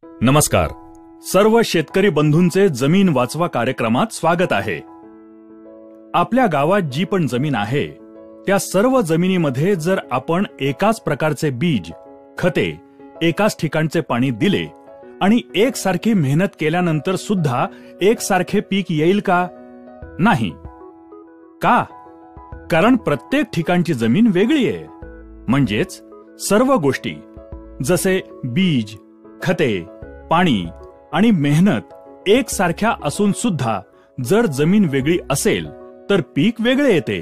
नमस्कार. सर्व शेतकरी बंधूंचे जमीन वाचवा कार्यक्रमात स्वागत आहे. आपल्या गावात जी पण जमीन आहे त्या सर्व जमिनीमध्ये जर आपण एकाच प्रकारचे बीज, खते, एकाच ठिकाणचे पाणी दिले आणि एकसारखी मेहनत केल्यानंतर सुद्धा एकसारखे पीक येईल का? नाही. का? कारण प्रत्येक ठिकाणची जमीन वेगळी आहे. म्हणजेच सर्व गोष्टी जसे बीज, खते, पाणी आणि मेहनत एकसारख्या असून सुद्धा जर जमीन वेगळी असेल तर पीक वेगळे येते.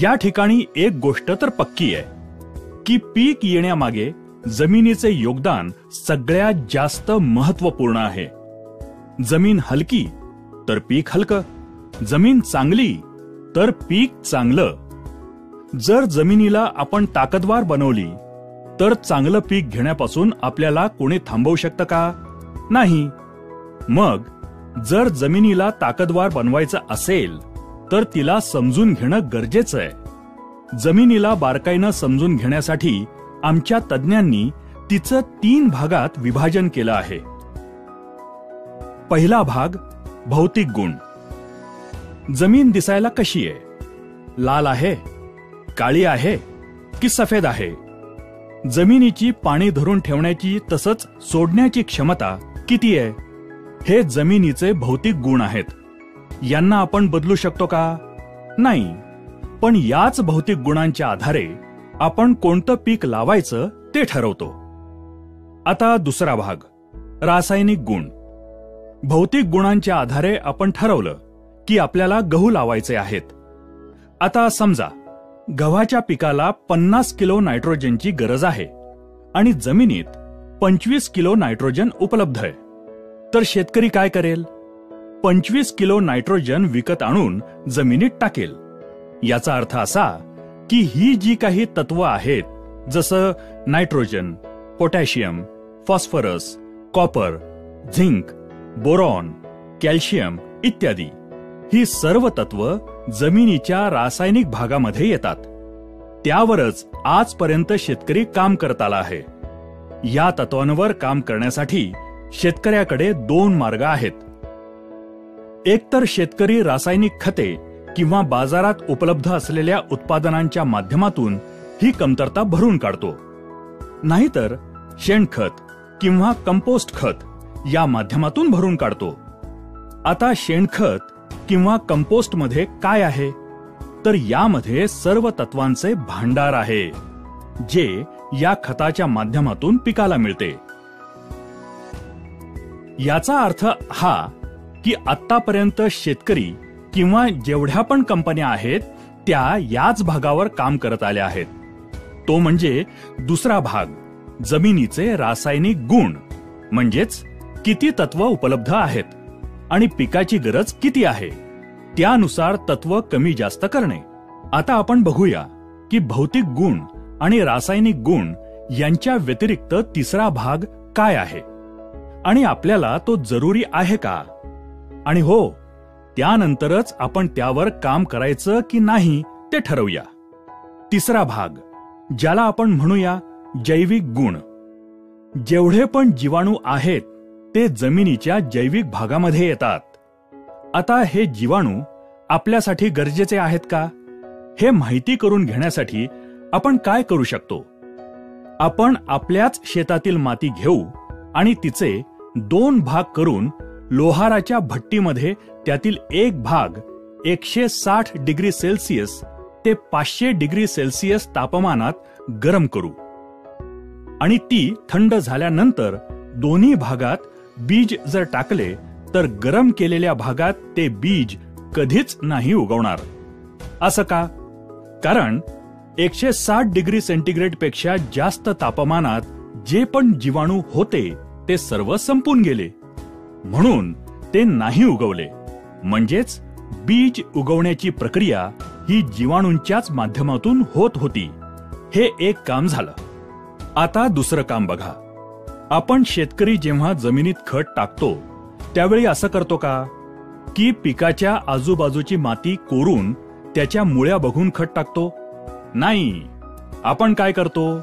या ठिकाणी एक गोष्ट तर पक्की आहे की पीक येण्यामागे जमिनीचे योगदान सगळ्यात जास्त महत्त्वपूर्ण आहे. जमीन हलकी तर पीक हलकं, जमीन चांगली तर पीक चांगलं. जर जमिनीला आपण ताकदवार बनवली तर चांगलं पीक घेण्यापासून आपल्याला कोणी थांबवू शकतं का? नाही. मग जर जमिनीला ताकदवार बनवायचं असेल तर तिला समजून घेणं गरजेचं आहे. जमिनीला बारकाईनं समजून घेण्यासाठी आमच्या तज्ज्ञांनी तिचं 3 भागात विभाजन केलं आहे. पहिला भाग भौतिक गुण. जमीन दिसायला कशी आहे? लाल आहे, काळी आहे की सफेद आहे? जमिनीची पाणी धरून ठेवण्याची तसंच सोडण्याची क्षमता किती आहे? हे जमिनीचे भौतिक गुण आहेत. यांना आपण बदलू शकतो का? नाही. पण याच भौतिक गुणांच्या आधारे आपण कोणतं पीक लावायचं ते ठरवतो. आता दुसरा भाग रासायनिक गुण. भौतिक गुणांच्या आधारे आपण ठरवलं की आपल्याला गहू लावायचे आहेत. आता समजा गव्हाच्या पिकाला 50 किलो नायट्रोजनची गरज आहे आणि जमिनीत 25 किलो नायट्रोजन उपलब्ध आहे. तर शेतकरी काय करेल? 25 किलो नायट्रोजन विकत आणून जमिनीत टाकेल. याचा अर्थ असा की ही जी काही तत्व आहेत जसं nitrogen, potassium, phosphorus, copper, zinc, boron, calcium इत्यादी, ही सर्व तत्व जमिनीच्या रासायनिक भागामध्ये येतात. त्यावरच आजपर्यंत शेतकरी काम करत आला आहे. या तत्वांवर काम करण्यासाठी शेतकऱ्याकडे 2 मार्ग आहेत. एकतर शेतकरी रासायनिक खते किंवा बाजारात उपलब्ध असलेल्या उत्पादनांच्या माध्यमातून ही कमतरता भरून काढतो, नाहीतर शेणखत किंवा कंपोस्ट खत या माध्यमातून भरून काढतो. आता शेणखत किंवा कंपोस्ट मध्ये काय आहे? तर यामध्ये सर्व तत्वांचे भांडार आहे जे या खताच्या माध्यमातून पिकाला मिळते. याचा अर्थ हा की आतापर्यंत शेतकरी किंवा जेवढ्या पण कंपन्या आहेत त्या याच भागावर काम करत आल्या आहेत. तो म्हणजे दुसरा भाग जमिनीचे रासायनिक गुण. म्हणजेच किती तत्व उपलब्ध आहेत आणि पिकाची गरज किती आहे त्यानुसार तत्व कमी जास्त करणे. आता आपण बघूया की भौतिक गुण आणि रासायनिक गुण यांच्या व्यतिरिक्त तिसरा भाग काय आहे आणि आपल्याला तो जरुरी आहे का? आणि हो, त्यानंतरच आपण त्यावर काम करायचं की नाही ते ठरवूया. तिसरा भाग ज्याला आपण म्हणूया जैविक गुण. जेवढे पण जीवाणू आहेत ते जमिनीच्या जैविक भागामध्ये येतात. आता हे जीवाणू आपल्यासाठी गरजेचे आहेत का? हे माहिती करून घेण्यासाठी आपण काय करू शकतो? आपण आपल्याच शेतातील माती घेऊ आणि तिचे 2 भाग करून लोहाराच्या भट्टीमध्ये त्यातील एक भाग 160 डिग्री सेल्सिअस ते 500 डिग्री सेल्सिअस तापमानात गरम करू आणि ती थंड झाल्यानंतर दोन्ही भागात बीज जर टाकले तर गरम केलेल्या भागात ते बीज कधीच नाही उगवणार. असं का? कारण 160 डिग्री सेंटीग्रेड पेक्षा जास्त तापमानात जे पण जीवाणू होते ते सर्व संपून गेले, म्हणून ते नाही उगवले. म्हणजेच बीज उगवण्याची प्रक्रिया ही जीवाणूंच्याच माध्यमातून होत होती. हे एक काम झालं. आता दुसरं काम बघा. आपण शेतकरी जेव्हा जमिनीत खत टाकतो त्यावेळी असं करतो का की पिकाच्या आजूबाजूची माती कोरून त्याच्या मुळ्या बघून खत टाकतो? नाही. आपण काय करतो?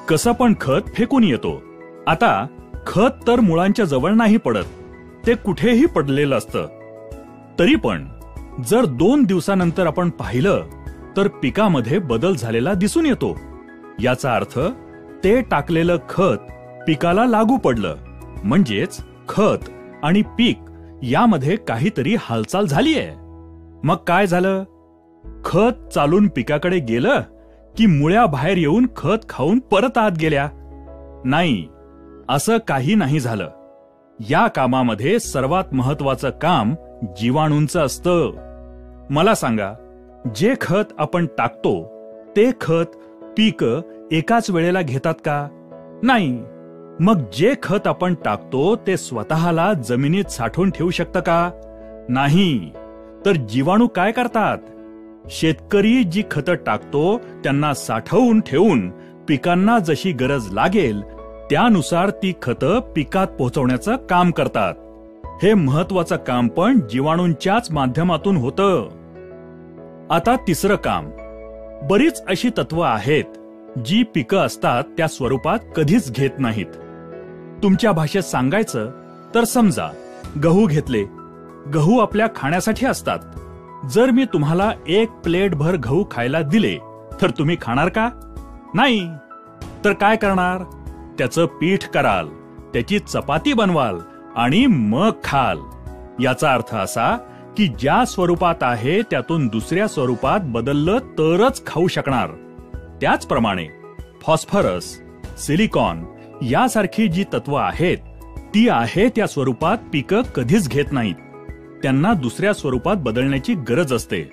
कसं पण खत फेकून येतो. आता खत तर मुळांच्या जवळ नाही पडत, ते कुठेही पडलेलं असतं. तरी पण जर 2 दिवसानंतर आपण पाहिलं तर पिकामध्ये बदल झालेला दिसून येतो. याचा अर्थ ते टाकलेलं खत पिकाला लागू पडलं, म्हणजेच खत आणि पीक यामध्ये काहीतरी हालचाल झालीये. मग काय झालं? खत चालून पिकाकडे गेलं की मुळ्या बाहेर येऊन खत खाऊन परत आत गेल्या? नाही, असं काही नाही झालं. या कामामध्ये सर्वात महत्वाचं काम जीवाणूंचं असतं. मला सांगा, जे खत आपण टाकतो ते खत पीक एकाच वेळेला घेतात का? नाही. मग जे खत आपण टाकतो ते स्वतःला जमिनीत साठवून ठेवू शकतं का? नाही. तर जीवाणू काय करतात? शेतकरी जी खतं टाकतो त्यांना साठवून ठेवून पिकांना जशी गरज लागेल त्यानुसार ती खतं पिकात पोहोचवण्याचं काम करतात. हे महत्वाचं काम पण जीवाणूंच्याच माध्यमातून होतं. आता तिसरं काम. बरीच अशी तत्व आहेत जी पिकं असतात त्या स्वरूपात कधीच घेत नाहीत. तुमच्या भाषेत सांगायचं तर समजा गहू घेतले. गहू आपल्या खाण्यासाठी असतात. जर मी तुम्हाला 1 प्लेट भर गहू खायला दिले तर तुम्ही खाणार का? नाही. तर काय करणार? त्याचं पीठ कराल, त्याची चपाती बनवाल आणि मग खाल. याचा अर्थ असा की ज्या स्वरूपात आहे त्यातून दुसऱ्या स्वरूपात बदललं तरच खाऊ शकणार. त्याचप्रमाणे फॉस्फरस, सिलिकॉन यासारखी जी तत्व आहेत ती आहे त्या स्वरूपात पिकं कधीच घेत नाहीत. त्यांना दुसऱ्या स्वरूपात बदलण्याची गरज असते.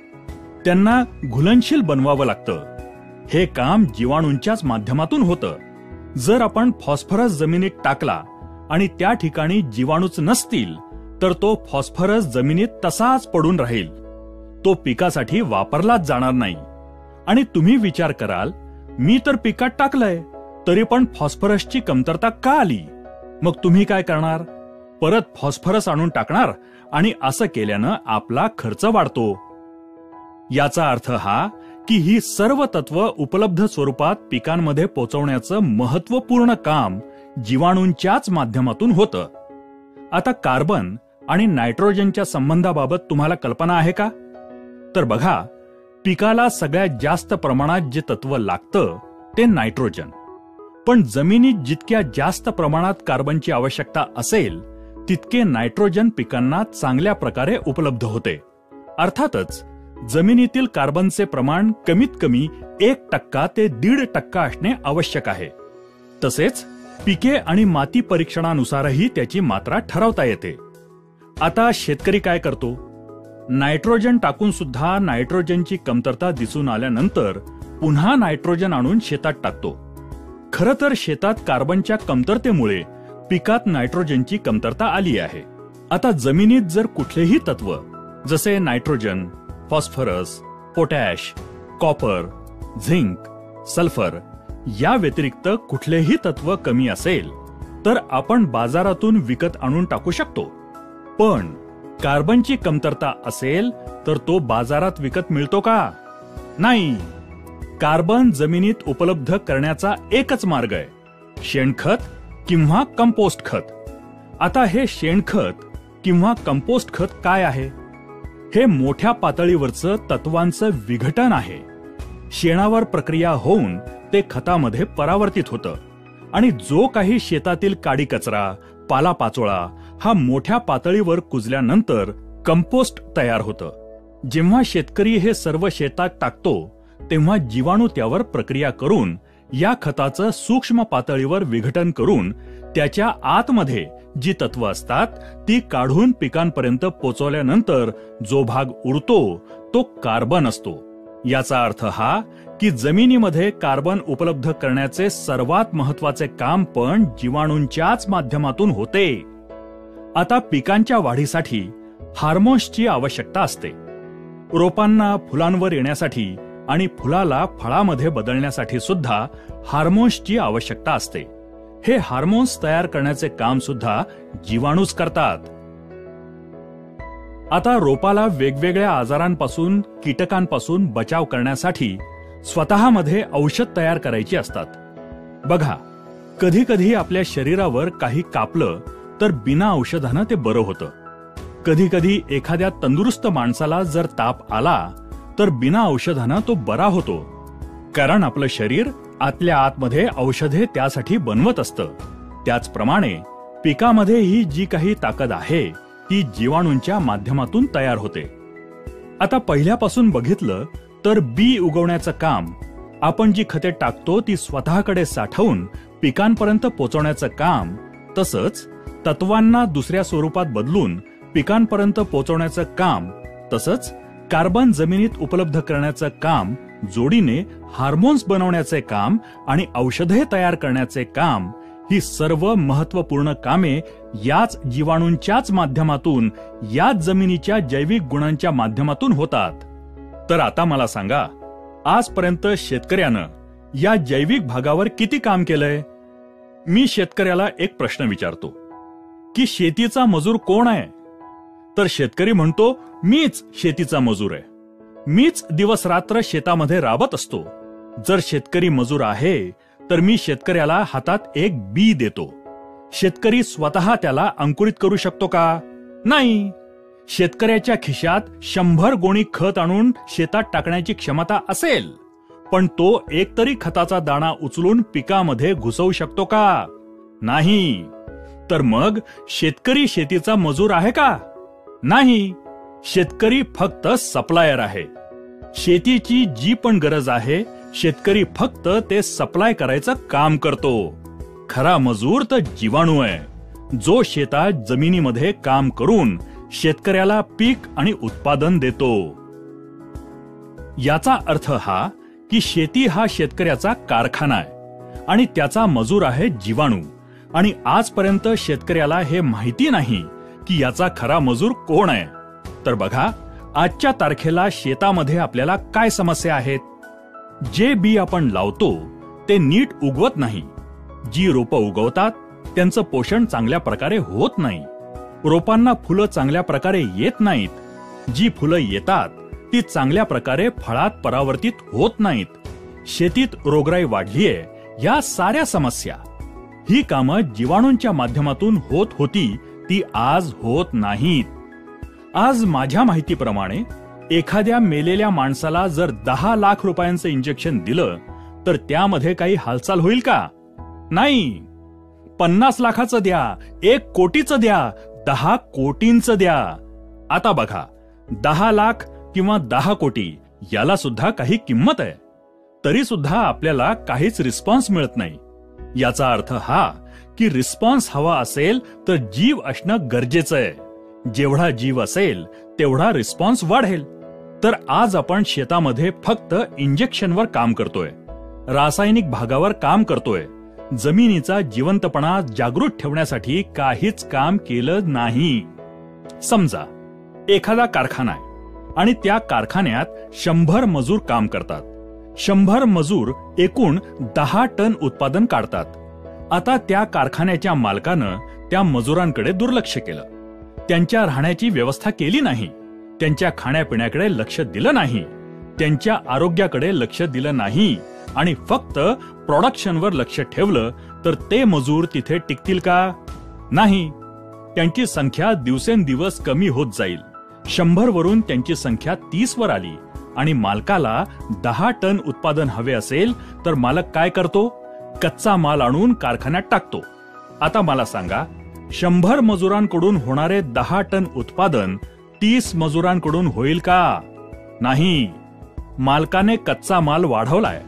त्यांना घुलनशील बनवावं लागतं. हे काम जीवाणूंच्याच माध्यमातून होतं. जर आपण फॉस्फरस जमिनीत टाकला आणि त्या ठिकाणी जीवाणूच नसतील तर तो फॉस्फरस जमिनीत तसाच पडून राहील. तो पिकासाठी वापरलाच जाणार नाही. आणि तुम्ही विचार कराल, मी तर पिकात टाकलंय तरी पण फॉस्फरसची कमतरता का आली? मग तुम्ही काय करणार? परत फॉस्फरस आणून टाकणार आणि असं केल्यानं आपला खर्च वाढतो. याचा अर्थ हा की ही सर्व तत्व उपलब्ध स्वरूपात पिकांमध्ये पोहोचवण्याचं महत्वपूर्ण काम जीवाणूंच्याच माध्यमातून होतं. आता कार्बन आणि नायट्रोजनच्या संबंधाबाबत तुम्हाला कल्पना आहे का? तर बघा, पिकाला सगळ्यात जास्त प्रमाणात जे तत्व लागतं ते नायट्रोजन. पण जमिनीत जितक्या जास्त प्रमाणात कार्बनची आवश्यकता असेल तितके नायट्रोजन पिकांना चांगल्या प्रकारे उपलब्ध होते. अर्थातच जमिनीतील कार्बनचे प्रमाण कमीत कमी 1% ते 1.5% असणे आवश्यक आहे. तसेच पिके आणि माती परीक्षणानुसारही त्याची मात्रा ठरवता येते. आता शेतकरी काय करतो? नायट्रोजन टाकून सुद्धा नायट्रोजनची कमतरता दिसून आल्यानंतर पुन्हा नायट्रोजन आणून शेतात टाकतो. खरं तर शेतात कार्बनच्या कमतरतेमुळे पिकात नायट्रोजनची कमतरता आली आहे. आता जमिनीत जर कुठलेही तत्व जसे nitrogen, phosphorus, potash, copper, zinc, sulphur या व्यतिरिक्त कुठलेही तत्व कमी असेल तर आपण बाजारातून विकत आणून टाकू शकतो. पण कार्बनची कमतरता असेल तर तो बाजारात विकत मिळतो का? नाही. कार्बन जमिनीत उपलब्ध करण्याचा एकच मार्ग आहे, शेणखत किंवा कंपोस्ट खत. आता हे शेणखत किंवा कंपोस्ट खत काय आहे? हे मोठ्या पातळीवरचं तत्वांचं विघटन आहे. शेणावर प्रक्रिया होऊन ते खतामध्ये परावर्तित होतं आणि जो काही शेतातील काडी कचरा, पालापाचोळा हा मोठ्या पातळीवर कुजल्यानंतर कंपोस्ट तयार होतं. जेव्हा शेतकरी हे सर्व शेतात टाकतो तेव्हा जीवाणू त्यावर प्रक्रिया करून या खताचं सूक्ष्म पातळीवर विघटन करून त्याच्या आतमध्ये जी तत्व असतात ती काढून पिकांपर्यंत पोचवल्यानंतर जो भाग उरतो तो कार्बन असतो. याचा अर्थ हा की जमिनीमध्ये कार्बन उपलब्ध करण्याचे सर्वात महत्वाचे काम पण जीवाणूंच्याच माध्यमातून होते. आता पिकांच्या वाढीसाठी हार्मोन्सची आवश्यकता असते. रोपांना फुलांवर येण्यासाठी आणि फुलाला फळामध्ये बदलण्यासाठी सुद्धा हार्मोन्सची आवश्यकता असते. हे हार्मोन्स तयार करण्याचे काम सुद्धा जीवाणूच करतात. आता रोपाला वेगवेगळ्या आजारांपासून, कीटकांपासून बचाव करण्यासाठी स्वतःमध्ये औषध तयार करायची असतात. बघा, कधी कधी आपल्या शरीरावर काही कापलं तर बिना औषधानं ते बरं होतं. कधी कधी एखाद्या तंदुरुस्त माणसाला जर ताप आला तर बिना औषधानं तो बरा होतो. कारण आपलं शरीर आतल्या आतमध्ये औषधे त्यासाठी बनवत असतं. त्याचप्रमाणे पिकामध्ये ही जी काही ताकद आहे ती जीवाणूंच्या माध्यमातून तयार होते. आता पहिल्यापासून बघितलं तर बी उगवण्याचं काम, आपण जी खते टाकतो ती स्वतःकडे साठवून पिकांपर्यंत पोहोचवण्याचं काम, तसंच तत्वांना दुसऱ्या स्वरूपात बदलून पिकांपर्यंत पोहोचवण्याचं काम, तसंच कार्बन जमिनीत उपलब्ध करण्याचं काम, जोडीने हार्मोन्स बनवण्याचे काम आणि औषधे तयार करण्याचे काम, ही सर्व महत्वपूर्ण कामे याच जीवाणूंच्याच माध्यमातून, याच जमिनीच्या जैविक गुणांच्या माध्यमातून होतात. तर आता मला सांगा, आजपर्यंत शेतकऱ्यानं या जैविक भागावर किती काम केलंय? मी शेतकऱ्याला एक प्रश्न विचारतो की शेतीचा मजूर कोण आहे? तर शेतकरी म्हणतो, मीच शेतीचा मजूर आहे. मीच दिवस रात्र शेतामध्ये राबत असतो. जर शेतकरी मजूर आहे तर मी शेतकऱ्याला हातात एक बी देतो. शेतकरी स्वतः त्याला अंकुरित करू शकतो का? नाही. शेतकऱ्याच्या खिशात 100 गोणी खत आणून शेतात टाकण्याची क्षमता असेल, पण तो एकतरी खताचा दाणा उचलून पिकामध्ये घुसवू शकतो का? नाही. तर मग शेतकरी शेतीचा मजूर आहे का? नाही. शेतकरी फक्त सप्लायर आहे. शेतीची जी पण गरज आहे शेतकरी फक्त ते सप्लाय करायचं काम करतो. खरा मजूर तर जीवाणू आहे, जो शेतात जमिनीमध्ये काम करून शेतकऱ्याला पीक आणि उत्पादन देतो. याचा अर्थ हा की शेती हा शेतकऱ्याचा कारखाना आहे आणि त्याचा मजूर आहे जीवाणू. आणि आजपर्यंत शेतकऱ्याला हे माहिती नाही की याचा खरा मजूर कोण आहे. तर बघा, आजच्या तारखेला शेतामध्ये आपल्याला काय समस्या आहेत? जे बी आपण लावतो ते नीट उगवत नाही. जी रोपं उगवतात त्यांचं पोषण चांगल्या प्रकारे होत नाही. रोपांना फुलं चांगल्या प्रकारे येत नाहीत. जी फुलं येतात ती चांगल्या प्रकारे फळात परावर्तित होत नाहीत. शेतीत रोगराई वाढलीये. या साऱ्या समस्या, ही कामं जीवाणूंच्या माध्यमातून होत होती, ती आज होत नाहीत. आज माझ्या माहितीप्रमाणे एखाद्या मेलेल्या माणसाला जर 10 लाख रुपयांचं इंजेक्शन दिलं तर त्यामध्ये काही हालचाल होईल का? नाही. 50 लाखाचं द्या, 1 कोटीचं द्या, 10 कोटींचं द्या. आता बघा, 10 लाख किंवा 10 कोटी याला सुद्धा काही किंमत आहे. तरी सुद्धा आपल्याला काहीच रिस्पॉन्स मिळत नाही. याचा अर्थ हा की रिस्पॉन्स हवा असेल तर जीव असणं गरजेचं आहे. जेवढा जीव असेल तेवढा रिस्पॉन्स वाढेल. तर आज आपण शेतामध्ये फक्त इंजेक्शनवर काम करतोय, रासायनिक भागावर काम करतोय. जमिनीचा जिवंतपणा जागृत ठेवण्यासाठी काहीच काम केलं नाही. समजा एखादा कारखाना आहे आणि त्या कारखान्यात 100 मजूर काम करतात. 100 मजूर एकूण 10 टन उत्पादन काढतात. आता त्या कारखान्याच्या मालकानं त्या मजुरांकडे दुर्लक्ष केलं. त्यांच्या राहण्याची व्यवस्था केली नाही. त्यांच्या खाण्यापिण्याकडे लक्ष दिलं नाही. त्यांच्या आरोग्याकडे लक्ष दिलं नाही आणि फक्त प्रोडक्शनवर लक्ष ठेवलं तर ते मजूर तिथे टिकतील का? नाही. त्यांची संख्या दिवसेंदिवस कमी होत जाईल. 100 वरून त्यांची संख्या 30 वर आली आणि मालकाला 10 टन उत्पादन हवे असेल तर मालक काय करतो? कच्चा माल आणून कारखान्यात टाकतो. आता मला सांगा, 100 मजुरांकडून होणारे 10 टन उत्पादन 30 मजुरांकडून होईल का? नाही. मालकाने कच्चा माल वाढवलाय.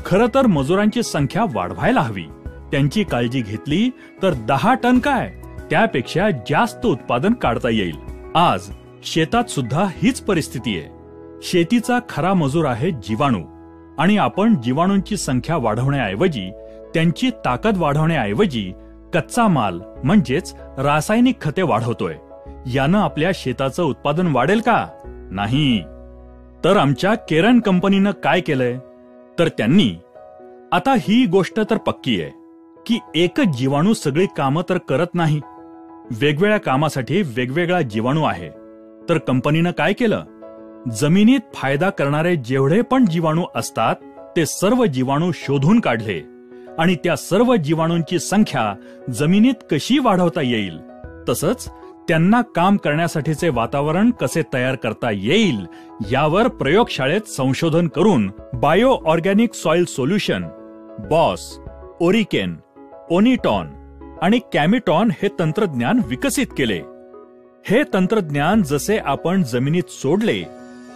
खरं तर मजुरांची संख्या वाढवायला हवी. त्यांची काळजी घेतली तर 10 टन काय, त्यापेक्षा जास्त उत्पादन काढता येईल. आज शेतात सुद्धा हीच परिस्थिती आहे. शेतीचा खरा मजूर आहे जीवाणू आणि आपण जीवाणूंची संख्या वाढवण्याऐवजी, त्यांची ताकद वाढवण्याऐवजी कच्चा माल म्हणजेच रासायनिक खते वाढवतोय. यानं आपल्या शेताचं उत्पादन वाढेल का? नाही. तर आमच्या केरन कंपनीनं काय केलंय? तर त्यांनी, आता ही गोष्ट तर पक्की आहे की एकच जीवाणू सगळी कामं तर करत नाही. वेगवेगळ्या कामासाठी वेगवेगळा जीवाणू आहे. तर कंपनीनं काय केलं? जमिनीत फायदा करणारे जेवढे पण जीवाणू असतात ते सर्व जीवाणू शोधून काढले आणि त्या सर्व जीवाणूंची संख्या जमिनीत कशी वाढवता येईल, तसंच त्यांना काम करण्यासाठीचे वातावरण कसे तयार करता येईल यावर प्रयोगशाळेत संशोधन करून बायो ऑर्गॅनिक सॉइल सोल्युशन, बॉस, ओरिकेन, ओनिटॉन आणि कॅमिटॉन हे तंत्रज्ञान विकसित केले. हे तंत्रज्ञान जसे आपण जमिनीत सोडले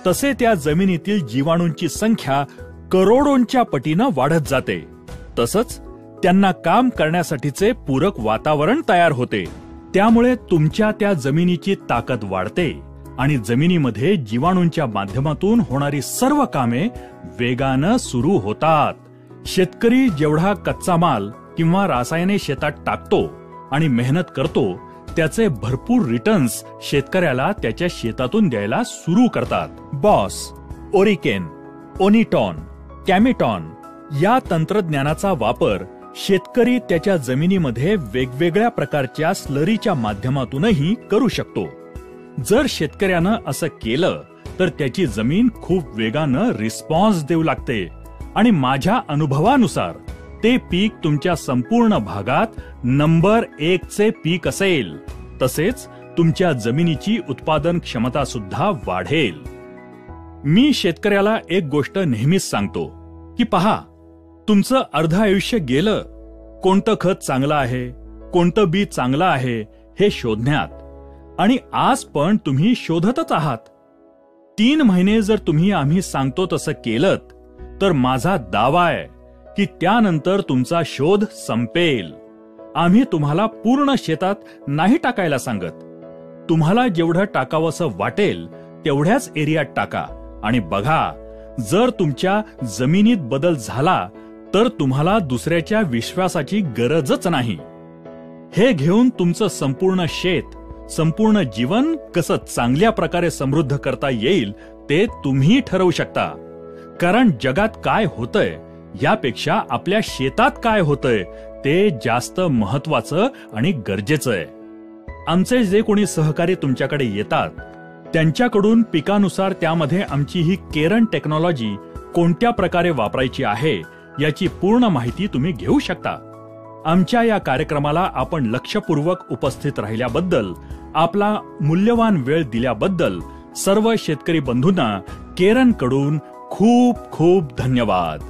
तसे त्या जमिनीतील जीवाणूंची संख्या करोडोंच्या पटीनं वाढत जाते. तसंच त्यांना काम करण्यासाठीचे पूरक वातावरण तयार होते. त्यामुळे तुमच्या त्या जमिनीची ताकद वाढते आणि जमिनीमध्ये जीवाणूंच्या माध्यमातून होणारी सर्व कामे वेगानं सुरू होतात. शेतकरी जेवढा कच्चा माल किंवा रासायने शेतात टाकतो आणि मेहनत करतो त्याचे भरपूर रिटर्न्स शेतकऱ्याला त्याच्या शेतातून द्यायला सुरू करतात. बॉस, ओरिकेन, ओनिटॉन, कॅमिटॉन या तंत्रज्ञानाचा वापर शेतकरी त्याच्या जमिनीमध्ये वेगवेगळ्या प्रकारच्या स्लरीच्या माध्यमातूनही करू शकतो. जर शेतकऱ्यानं असं केलं तर त्याची जमीन खूप वेगानं रिस्पॉन्स देऊ लागते आणि माझ्या अनुभवानुसार ते पीक तुमच्या संपूर्ण भागात नंबर 1 चे पीक असेल. तसेच तुमच्या जमिनीची उत्पादन क्षमता सुद्धा वाढेल. मी शेतकऱ्याला एक गोष्ट नेहमीच सांगतो की पहा, तुमचं अर्ध आयुष्य गेलं कोणतं खत चांगलं आहे, कोणतं बी चांगलं आहे हे शोधण्यात, आणि आज पण तुम्ही शोधतच आहात. 3 महिने जर तुम्ही आम्ही सांगतो तसं केलं तर माझा दावा आहे की त्यानंतर तुमचा शोध संपेल. आम्ही तुम्हाला पूर्ण शेतात नाही टाकायला सांगत. तुम्हाला जेवढं टाकावंसं वाटेल तेवढ्याच एरियात टाका आणि बघा, जर तुमच्या जमिनीत बदल झाला तर तुम्हाला दुसऱ्याच्या विश्वासाची गरजच नाही. हे घेऊन तुमचं संपूर्ण शेत, संपूर्ण जीवन कसं चांगल्या प्रकारे समृद्ध करता येईल ते तुम्ही ठरवू शकता. कारण जगात काय होतंय यापेक्षा आपल्या शेतात काय होतंय ते जास्त महत्वाचं आणि गरजेचं आहे. आमचे जे कोणी सहकारी तुमच्याकडे येतात त्यांच्याकडून पिकानुसार त्यामध्ये आमची ही केरन टेक्नॉलॉजी कोणत्या प्रकारे वापरायची आहे याची पूर्ण माहिती तुम्ही घेऊ शकता. आमच्या या कार्यक्रमाला आपण लक्षपूर्वक उपस्थित राहिल्याबद्दल, आपला मूल्यवान वेळ दिल्याबद्दल सर्व शेतकरी बंधूंना केरन कडून खूप खूप धन्यवाद.